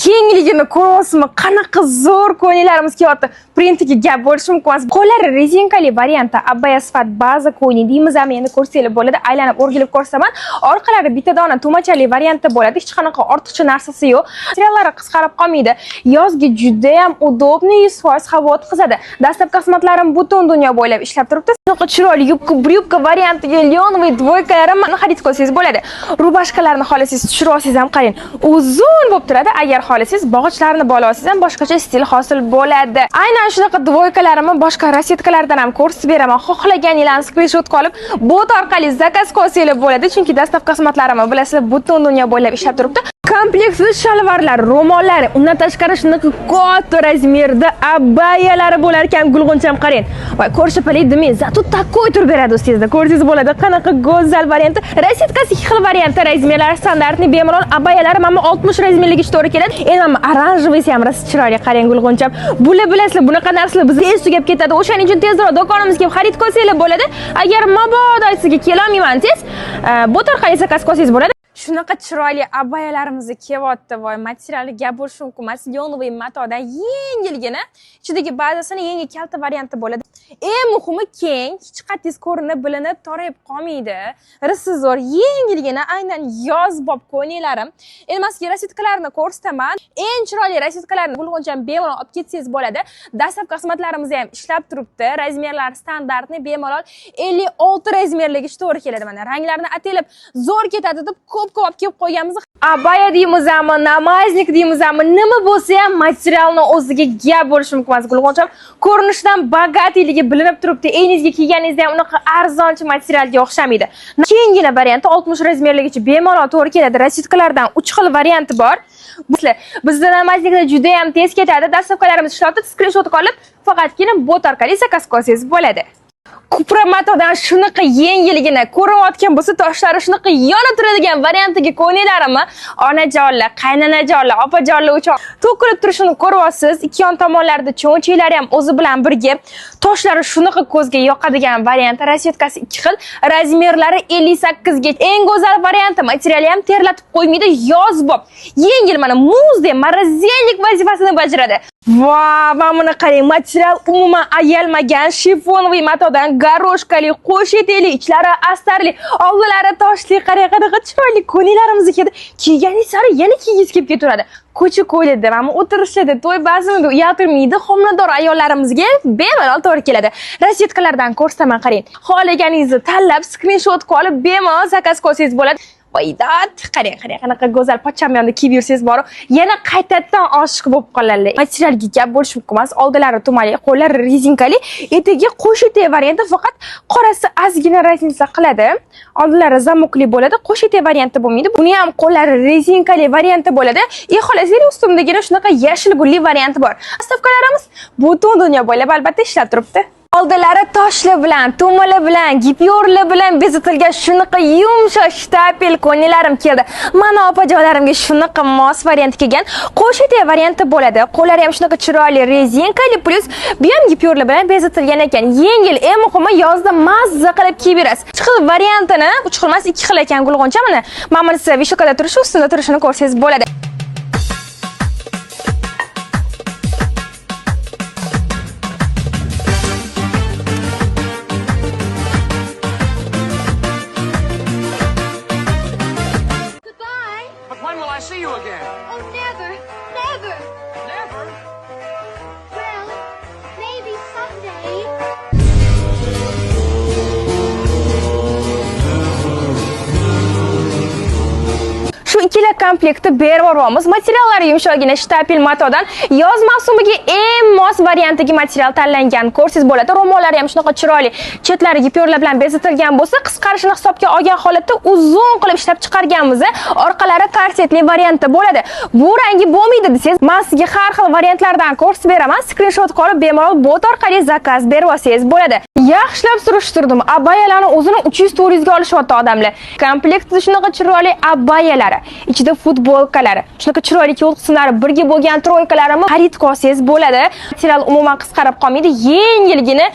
Kengligini ko'ryapsizmi? Qanaqa zo'r ko'ylaklarimiz kelyapti. Printiga gap bo'lishi mumkin emas. Qo'llari rezinkali variantda abaya sifat baza ko'yni deymizmi? Endi ko'rsanglar bo'ladi. Aylanib o'rgilib ko'rsaman. Orqalari bitta dona tumanchali variantda bo'ladi. Hech qanaqa ortiqcha narsasi yo'q. Materiallari qisqarib qolmaydi. Yozga juda ham udobni 100% havo o'tkazadi. Dastlabki xizmatlarim butun dunyo bo'ylab ishlab turibdi. Shunaqa chiroyli yubka variantiga lyonovый dvoykalarim xarid qilsangiz bo'ladi. Rubashkalarni xohlasangiz tushirib olsangiz ham qarang. Uzun bo'lib turadi. Agar xohlasangiz bog'ichlarni bog'lab olsangiz ham boshqacha stil hosil bo'ladi. Aynan shunaqa dvoykalarimni boshqa rassetkalardan ham ko'rsatib beraman. Xohlaganinglarni skrinshot olib, bot orqali zakaz qilsanglar bo'ladi. Chunki dastlabki xizmatlarimni bilasizlar, butun dunyo bo'ylab ishlab turibdi. Komplektsiz shalvarlar, ro'mollar, undan tashqari shunaqa katta razmerda abayalari bo'lar ekan, gulg'uncham qarang. Voy, ko'rishib demang, zato takoy turib beradi ustingizda. Ko'rsangiz bo'ladi, qanaqa go'zal varianti. Rassetkasi ikki xil variantda, razmerlar standartni bemalol abayalar mana 60 razmerligicha to'g'ri keladi. Endi mana oranjevisi ham rosa chiroyli, qarang gulg'uncham. Bilasizlar, bunaqa narsalar bizga tez tugab ketadi. O'shaning uchun tezroq do'konimizga xarid qilsanglar bo'ladi. Agar mabodo sizga kelolmayman desiz, bot orqali zakaz qilsangiz bo'ladi. Shunaqa chiroyli abayalarimizni kelyapti. Voy, materiali gap bo'lishi mumkin emas. Lyonovый matodan yengilgina, ichidagi bazasini yengil kalta varianti bo'ladi. Eng muhimi keng, hech qattiq ko'rinib, bilinib, torayib qolmaydi. Risi zo'r, yengilgina, aynan yoz bob ko'ylaklarim. Endi sizga rassetkalarni ko'rsataman. Eng chiroyli rassetkalarni gulg'uncham bemalol olib ketsangiz bo'ladi. Dastlabki xizmatlarimiz ham ishlab turibdi. Razmerlar standartni bemalol 56 razmerligicha to'g'ri keladi. Mana ranglarni atilib zo'r ketadi deb ko'p olib kelib qo'yganmiz. Abaya deymizmi, namaznik deymizmi, nima bo'lsa ham materialning o'ziga gap bo'lishi mumkin emas. Gulg'uncham ko'rinishidan bogatiyligi bilinib turibdi. Eyningizga kiyganingizda ham unaqa arzonchi materialga o'xshamaydi. Keyingina varianti 60 razmerligicha bemalol to'g'ri keladi. Rassetkalardan 3 xil varianti bor. Bizda namazniklar juda ham tez ketadi. Dastlabkilarimiz ishlatib, skrinshot olib, faqatgina bot orqali zakaz qilsangiz bo'ladi. Kupra matodan shunaqa yengilgina, ko'rayotgan bo'lsa toshlari shunaqa yonib turadigan variantiga ko'ylaklarimni onajonlar, qaynanajonlar, opajonlar uchun to'kilib turishini ko'ryapsiz. Ikki yon tomonlarida cho'nchiklari ham o'zi bilan birga, toshlari shunaqa ko'zga yoqadigan variant. Rassetkasi ikki xil, razmerlari 58 ga. Eng go'zal varianti, materiali ham terlatib qo'ymaydi, yoz bob. Yengil, mana muzdek, morozellik vazifasini bajaradi. Va, mana buni qarang, material umuman ayalmagan shifonoviy matodan garoshkali, qo'shiteli, ichlari astarli, oldilari toshli, qanaqa chiroyli ko'ylaklarimiz keldi. Kiyganingiz sari yana kiygingiz kelib ketaveradi. Ko'cha ko'ylakda mana o'tirishadi, to'y bazmida uyaltirmaydi, homilador ayollarimizga bemalol to'g'ri keladi. Rassetkalardan ko'rsataman, qarang. Xohlaganingizni tanlab, skrinshot olib, bemalol zakaz qilsangiz bo'ladi. Voydat, qarang, qanaqa go'zal pachamyonni kiyib yursangiz bor, yana qaytadan oshiq bo'lib qoladilar. Materialga gap bo'lishi mumkin emas. Oldilari tumanli, qo'llari rezinkali, etagi qo'shite varianti, faqat qorasi ozgina raznica qiladi. Oldilari zamokli bo'ladi, qo'shite varianti bo'lmaydi. Buni ham qo'llari rezinkali varianti bo'ladi. Xohlasangiz ustimdagina shunaqa yashil gulli varianti bor. Stavkalarimiz butun dunyo bo'ylab albatta ishlab turibdi. Oldilari toshli bilan, tumali bilan, gipyorli bilan bezatilgan shunaqa yumshoq shtapel ko'ylaklarim keldi. Mana opajonlarimga shunaqa mos variant kelgan. Qo'shite varianti bo'ladi. Qo'llari ham shunaqa chiroyli rezinkali, plus bu ham gipyorli bilan bezatilgan ekan. Yengil, eng muhimi yozda mazza qilib kiyib yurasiz. 3 xil variantini, 3 xil emas, 2 xil ekan gulg'uncha. Mana mana siz vishokada turishi, ustida turishini ko'rsangiz bo'ladi. See you again. Oh, never. Never. Never. Well, maybe someday. Shu ikkala komplektni berib yuboramiz. Materiallari yumshoqgina shtapel matodan yoz mavsumiga eng mos variantiga material tanlangan. Ko'rsangiz bo'ladi. Ro'mollari ham shunaqa chiroyli, chetlari gipyorlar bilan bezatilgan bo'lsa, qisqarishini hisobga olgan holatda uzun qilib ishlab chiqarganmiz. Orqalari korsetli variantda bo'ladi. Bu rangi bo'lmaydi desangiz, men sizga har xil variantlardan ko'rsatib beraman. Skrinshot olib bemalol bot orqali zakaz berib olsangiz bo'ladi. Yaxshilab surishtirdim. Abayalarni o'zini 300-400 ga olishyapti odamlar. Komplektda shunaqa chiroyli abayalari. ichida futbolkalar, shunaqa chiroyli yo'l qismlari birga bo'lgan troykalarni xarid qilsangiz bo'ladi. Material umuman qisqarib qolmaydi. Yengilgina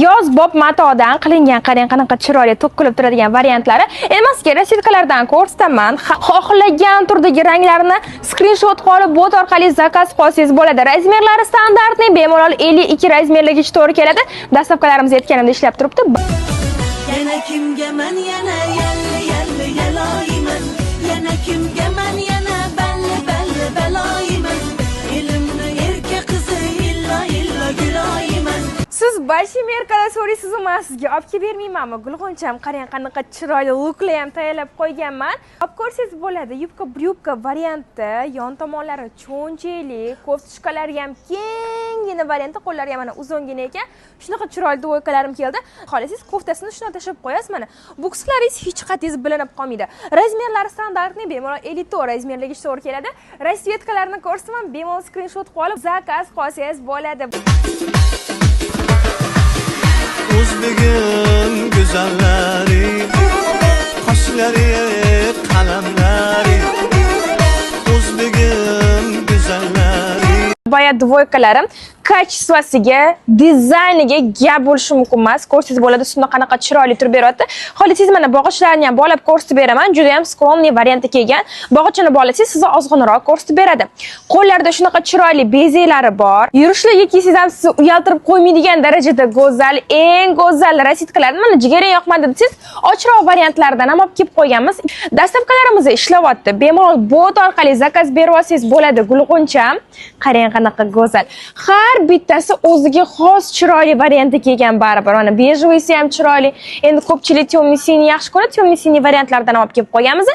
yozbob matodan qilingan, qarang qanaqa chiroyli to'kilib turadigan variantlari. Emaski, rasitkalardan ko'rsataman. Xohlagan turdagi ranglarni skrinshot olib bot orqali zakaz qilsangiz bo'ladi. Razmerlari standartni bemalol 52 razmerligicha to'g'ri keladi. Dastavkalarimiz yetganimda ishlab turibdi. Yana kimga man yana yalli yaloyiman, yana kimga man yana balli baloyiman, elimni erka qizi illa guloyiman. Siz Balshi Merkada so'raysiz, men sizga olib kelib bermaymanmi? Gulg'uncham, qarang qanaqa chiroyli luklar ham tayyorlab qo'yganman. Olib ko'rsangiz bo'ladi. Yubka varianti, yon tomonlari cho'nchili, koftishkalari ham kenggina varianti, qo'llari ham mana uzungina ekan. Shunaqa chiroyli dvoykalarim keldi. Xohlasangiz koftasini shuna tashib qo'yasiz mana. Bukslaringiz hech qatingiz bilinib qolmaydi. Razmerlari standartni bemalol 54 razmerligicha to'g'ri keladi. Rasvetkalarni ko'rsaman, bemalol skrinshot qilib zakaz qilsangiz bo'ladi. O'zbegim go'zallari, qoshlari qalamlari, o'zbegim go'zallari. Boya dvoykalarim kачествосiga, dizayniga gap bo'lishi mumkin emas. Ko'rsangiz bo'ladi, shunday qanaqa chiroyli turib beryapti. Xohlasangiz mana bog'ichlarni ham bog'lab ko'rsatib beraman. Juda ham skromniy variantda kelgan. Bog'ichini bog'lasangiz sizni ozg'inroq ko'rsatib beradi. Qo'llarida shunaqa chiroyli bezaklari bor. Yurishlarga kiysangiz ham sizni uyaltirib qo'ymaydigan darajada go'zal, eng go'zal rasitkalarni mana jigarang yoqmadi desangiz, ochroq variantlardan ham olib kelib qo'yganmiz. Dastavkalarimiz ishlayapti. Bemalol bot orqali zakaz berib olsangiz bo'ladi. Gulg'uncham, qarang qanaqa go'zal. Har bittasi o'ziga xos chiroyli variantda kelgan baribir. Mana bejvoyisi ham chiroyli. Endi ko'pchilik temniy siniy yaxshi ko'radi, temniy siniy variantlardan olib kelib qo'yganmiz.